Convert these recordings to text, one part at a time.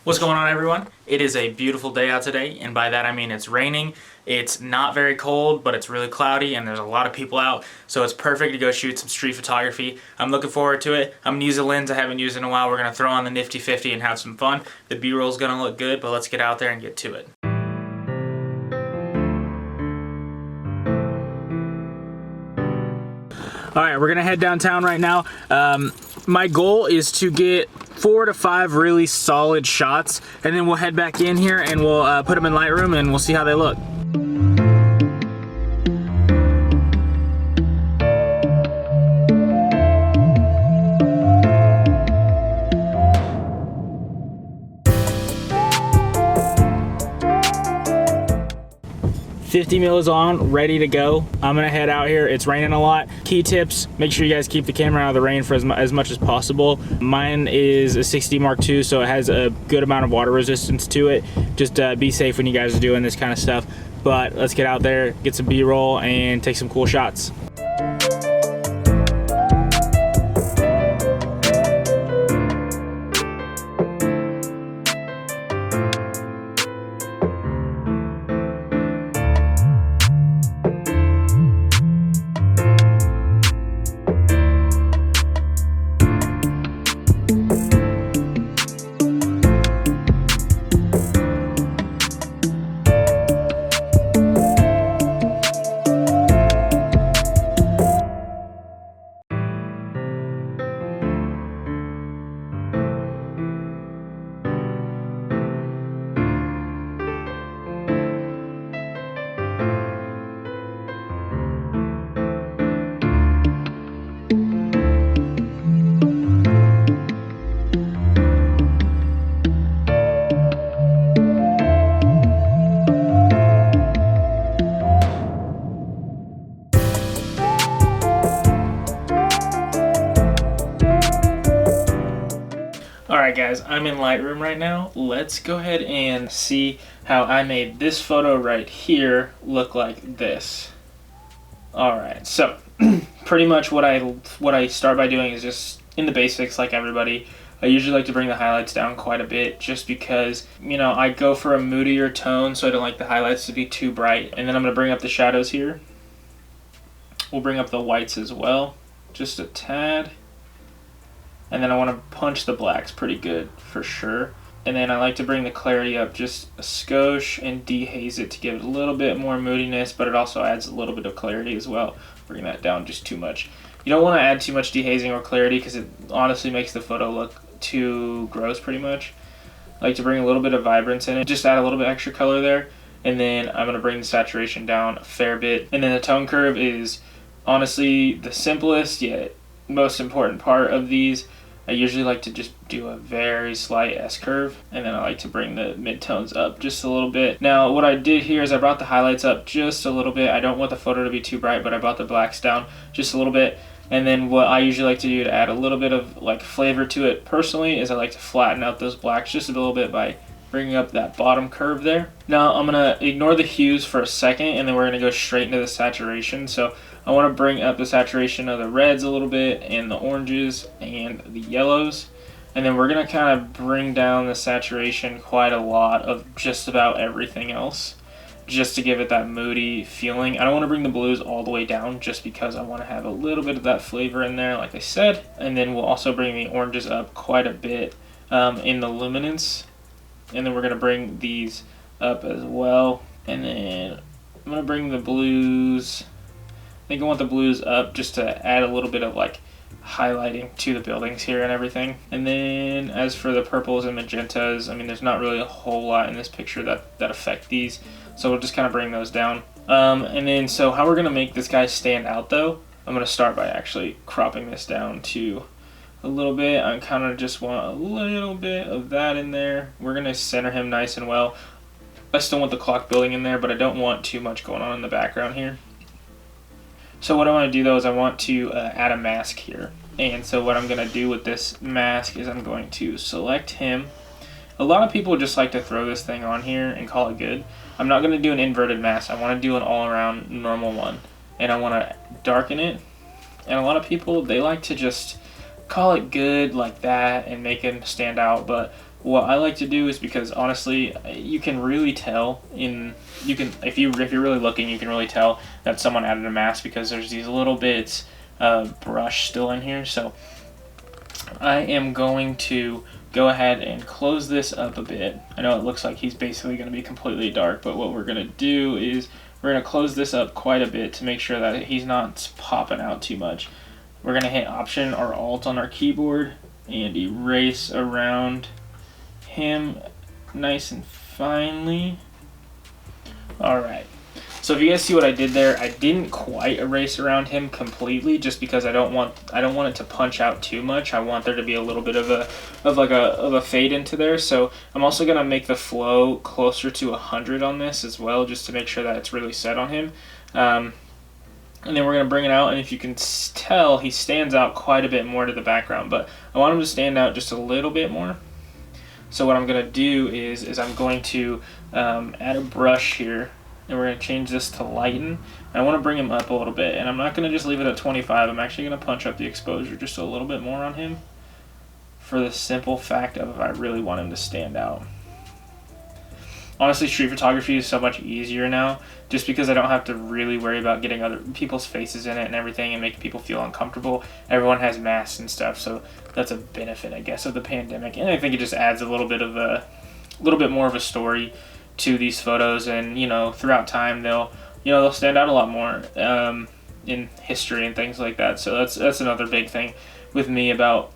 What's going on, everyone? It is a beautiful day out today, and by that I mean it's raining. It's not very cold, but it's really cloudy, and there's a lot of people out, so it's perfect to go shoot some street photography. I'm looking forward to it. I'm gonna use a lens I haven't used in a while. We're gonna throw on the nifty 50 and have some fun. The B-roll's gonna look good, but let's get out there and get to it. All right, we're gonna head downtown right now. My goal is to get 4 to 5 really solid shots, and then we'll head back in here and we'll put them in Lightroom and we'll see how they look. 50 mil is on, ready to go. I'm gonna head out here. It's raining a lot. Key tips, make sure you guys keep the camera out of the rain for as much as possible. Mine is a 60 Mark II, so it has a good amount of water resistance to it. Just be safe when you guys are doing this kind of stuff. But let's get out there, get some B-roll, and take some cool shots. Alright guys, I'm in Lightroom right now. Let's go ahead and see how I made this photo right here look like this. Alright, so pretty much what I start by doing is just in the basics like everybody. I usually like to bring the highlights down quite a bit just because, you know, I go for a moodier tone, so I don't like the highlights to be too bright. And then I'm going to bring up the shadows here. We'll bring up the whites as well, just a tad. And then I want to punch the blacks pretty good for sure. And then I like to bring the clarity up just a skosh and dehaze it to give it a little bit more moodiness, but it also adds a little bit of clarity as well. Bring that down just too much. You don't want to add too much dehazing or clarity because it honestly makes the photo look too gross pretty much. I like to bring a little bit of vibrance in it, just add a little bit extra color there. And then I'm going to bring the saturation down a fair bit. And then the tone curve is honestly the simplest yet most important part of these. I usually like to just do a very slight S-curve, and then I like to bring the midtones up just a little bit. Now, what I did here is I brought the highlights up just a little bit. I don't want the photo to be too bright, but I brought the blacks down just a little bit. And then what I usually like to do to add a little bit of like flavor to it personally is I like to flatten out those blacks just a little bit by bringing up that bottom curve there. Now, I'm gonna ignore the hues for a second, and then we're gonna go straight into the saturation. So I want to bring up the saturation of the reds a little bit and the oranges and the yellows, and then we're going to kind of bring down the saturation quite a lot of just about everything else just to give it that moody feeling. I don't want to bring the blues all the way down just because I want to have a little bit of that flavor in there like I said, and then we'll also bring the oranges up quite a bit in the luminance, and then we're going to bring these up as well, and then I'm going to bring the blues. I think I want the blues up just to add a little bit of like highlighting to the buildings here and everything. And then as for the purples and magentas, I mean there's not really a whole lot in this picture that affect these, so we'll just kind of bring those down. And then so how we're going to make this guy stand out though, I'm going to start by actually cropping this down to a little bit. I kind of just want a little bit of that in there. We're going to center him nice and well. I still want the clock building in there, but I don't want too much going on in the background here. So what I want to do though is I want to add a mask here. And so what I'm going to do with this mask is I'm going to select him. A lot of people just like to throw this thing on here and call it good. I'm not going to do an inverted mask. I want to do an all-around normal one. And I want to darken it. And a lot of people, they like to just call it good like that and make him stand out. But what I like to do is, because honestly, you can really tell if you're really looking, you can really tell that someone added a mask because there's these little bits of brush still in here. So I am going to go ahead and close this up a bit. I know it looks like he's basically going to be completely dark, but what we're going to do is we're going to close this up quite a bit to make sure that he's not popping out too much. We're going to hit Option or Alt on our keyboard and erase around him nice and finely. Alright, so if you guys see what I did there, I didn't quite erase around him completely, just because I don't want it to punch out too much. I want there to be a little bit of a fade into there. So I'm also gonna make the flow closer to 100 on this as well, just to make sure that it's really set on him. And then we're gonna bring it out, and if you can tell, he stands out quite a bit more to the background, but I want him to stand out just a little bit more. So what I'm gonna do is I'm going to add a brush here, and we're going to change this to lighten. And I want to bring him up a little bit, and I'm not going to just leave it at 25. I'm actually going to punch up the exposure just a little bit more on him, for the simple fact of I really want him to stand out. Honestly, street photography is so much easier now, just because I don't have to really worry about getting other people's faces in it and everything and making people feel uncomfortable. Everyone has masks and stuff, so that's a benefit, I guess, of the pandemic. And I think it just adds a little bit more of a story to these photos, and throughout time they'll stand out a lot more in history and things like that. So that's another big thing with me about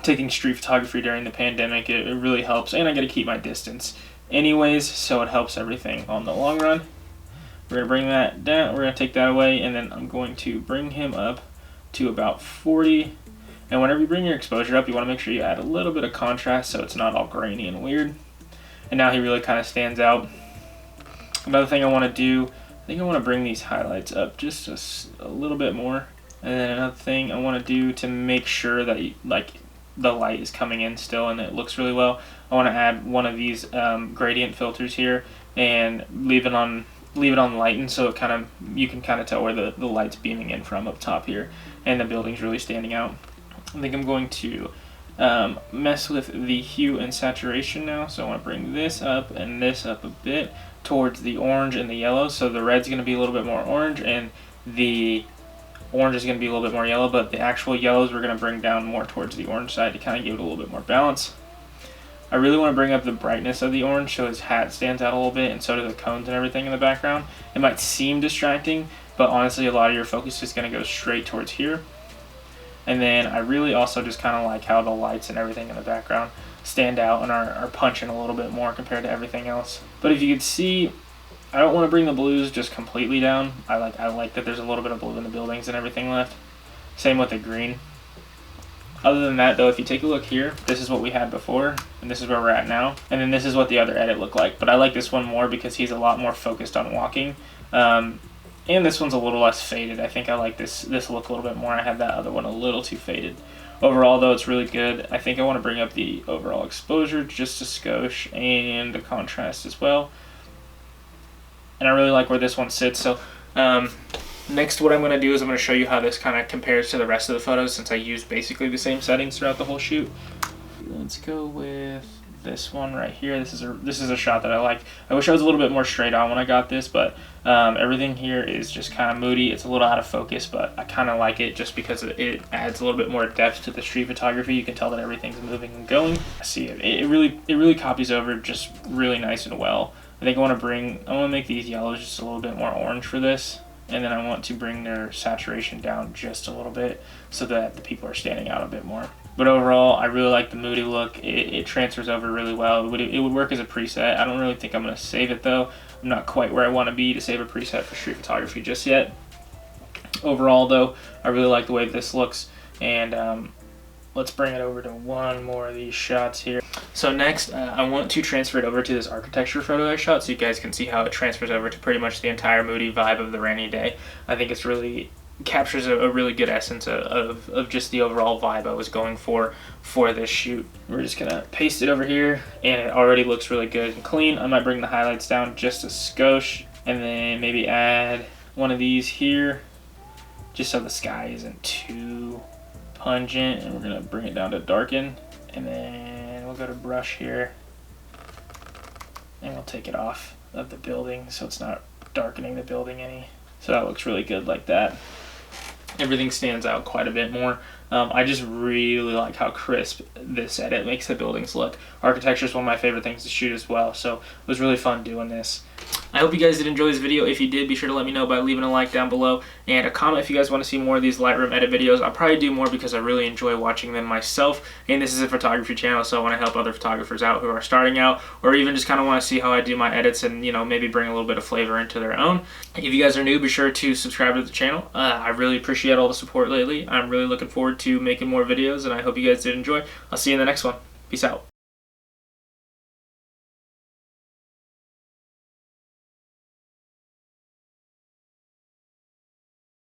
taking street photography during the pandemic. It really helps, and I got to keep my distance anyways, so it helps everything on the long run. We're gonna bring that down, we're gonna take that away, and then I'm going to bring him up to about 40. And whenever you bring your exposure up, you want to make sure you add a little bit of contrast so it's not all grainy and weird. And now he really kind of stands out. Another thing I want to do, I think I want to bring these highlights up just a little bit more. And then another thing I want to do to make sure that the light is coming in still and it looks really well, I want to add one of these gradient filters here and leave it on lighten, so you can kind of tell where the light's beaming in from up top here, and the building's really standing out. I think I'm going to mess with the hue and saturation now, so I want to bring this up and this up a bit towards the orange and the yellow. So the red's going to be a little bit more orange and the orange is going to be a little bit more yellow, but the actual yellows we're going to bring down more towards the orange side to kind of give it a little bit more balance. I really want to bring up the brightness of the orange so his hat stands out a little bit, and so do the cones and everything in the background. It might seem distracting, but honestly a lot of your focus is going to go straight towards here. And then I really also just kind of like how the lights and everything in the background stand out and are punching a little bit more compared to everything else. But if you could see, I don't want to bring the blues just completely down. I like that there's a little bit of blue in the buildings and everything left. Same with the green. Other than that though, if you take a look here, this is what we had before, and this is where we're at now. And then this is what the other edit looked like. But I like this one more because he's a lot more focused on walking. And this one's a little less faded. I think I like this look a little bit more. I had that other one a little too faded. Overall though, it's really good. I think I want to bring up the overall exposure just a skosh and the contrast as well. And I really like where this one sits. So next what I'm going to do is I'm going to show you how this kind of compares to the rest of the photos, since I used basically the same settings throughout the whole shoot. Let's go with this one right here. This is a shot that I like. I wish I was a little bit more straight on when I got this, but everything here is just kind of moody. It's a little out of focus, but I kind of like it just because it adds a little bit more depth to the street photography. You can tell that everything's moving and going. See it. It really copies over just really nice and well. I think I want to make these yellows just a little bit more orange for this. And then I want to bring their saturation down just a little bit so that the people are standing out a bit more. But overall, I really like the Moody look. It transfers over really well. It would work as a preset. I don't really think I'm going to save it though. I'm not quite where I want to be to save a preset for street photography just yet. Overall though, I really like the way this looks, and let's bring it over to one more of these shots here. So next, I want to transfer it over to this architecture photo I shot so you guys can see how it transfers over to pretty much the entire Moody vibe of the rainy day. I think it's really captures a really good essence of just the overall vibe I was going for this shoot. We're just gonna paste it over here, and it already looks really good and clean. I might bring the highlights down just a skosh, and then maybe add one of these here just so the sky isn't too pungent, and we're gonna bring it down to darken, and then we'll go to brush here, and we'll take it off of the building so it's not darkening the building any. So that looks really good like that. Everything stands out quite a bit more. I just really like how crisp this edit makes the buildings look. Architecture is one of my favorite things to shoot as well, so it was really fun doing this. I hope you guys did enjoy this video. If you did, be sure to let me know by leaving a like down below and a comment if you guys want to see more of these Lightroom edit videos. I'll probably do more because I really enjoy watching them myself, and this is a photography channel, so I want to help other photographers out who are starting out, or even just kind of want to see how I do my edits and, you know, maybe bring a little bit of flavor into their own. If you guys are new, be sure to subscribe to the channel. I really appreciate all the support lately. I'm really looking forward to making more videos, and I hope you guys did enjoy. I'll see you in the next one. Peace out.